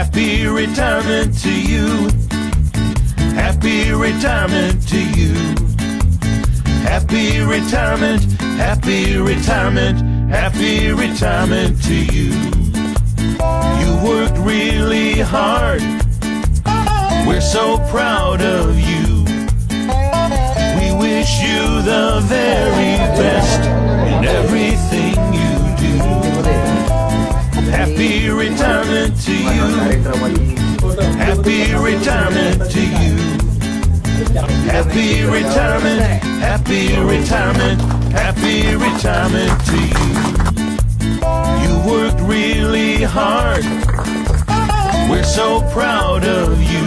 Happy retirement to you. Happy retirement to you. Happy retirement, happy retirement, happy retirement to you. You worked really hard. We're so proud of you. We wish you the very best in everything you do. Happy retirement to you. Happy retirement to you. Happy retirement, happy retirement, happy retirement to you. You worked really hard. We're so proud of you.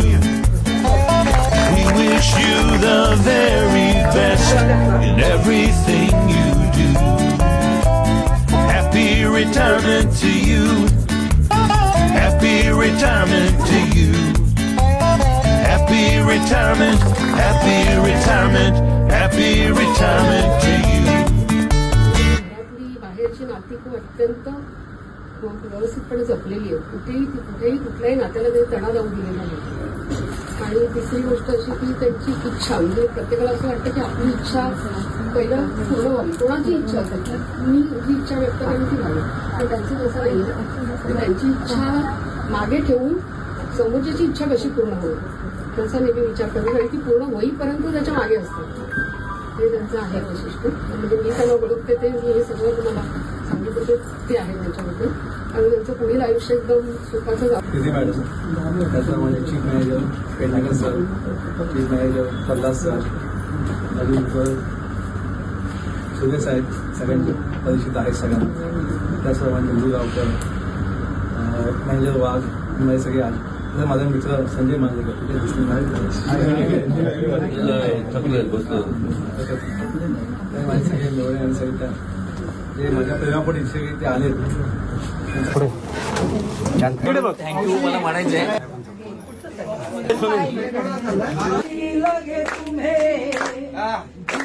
We wish you the very best in everything you do. Happy retirement to you. Happy retirement to you. Happy retirement, happy retirement, happy retirement to you. बाहेरची नाती खूप अत्यंत व्यवस्थितपणे जपलेली आहे. कुठेही कुठल्याही नात्याला ते तडा जाऊ दिलेला नाही. आणि तिसरी गोष्ट अशी की त्यांची इच्छा, म्हणजे प्रत्येकाला असं वाटतं की आपली इच्छा पहिलं पूर्ण व्हावी. कोणाची इच्छा असते की मी जी इच्छा व्यक्त करेन ती व्हावी, पण त्यांचं तसं नाही. त्यांची इच्छा मागे ठेवून समोरच्याची इच्छा कशी पूर्ण होईल त्याचा नेहमी विचार करणे, आणि ती पूर्ण होईपर्यंत त्याच्या मागे असतात. हे त्यांचं आहे वैशिष्ट्य. म्हणजे मी त्यांना ओळखते ते मी हे सगळं तुम्हाला सांगितलं ते आहे त्यांच्याबद्दल. आणि त्यांचं पुढील आयुष्य एकदम सुखाचं जातं. मॅडम त्याच्यामध्ये chief manager Pednekar sir, chief manager Pralhad sir, अजून सर सुरेश साहेब, सगळ्यांचे परिचित आहेत सगळ्यांना. त्या सर्वांनी हिंदू गावकर, मॅनेजर वाघ, माझे सगळे आहेत. माझा मित्र संजय मांजरेकर तिथे दिसले माझे सगळे मेवणे आणि सगळे ते माझ्या प्रेमापोटी सगळे ते आले. थँक्यू मला म्हणायचंय.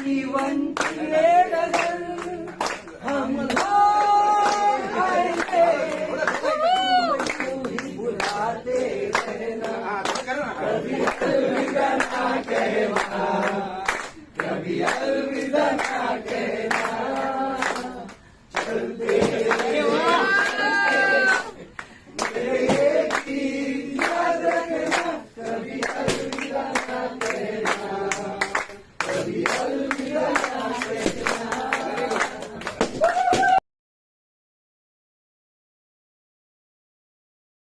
जीवन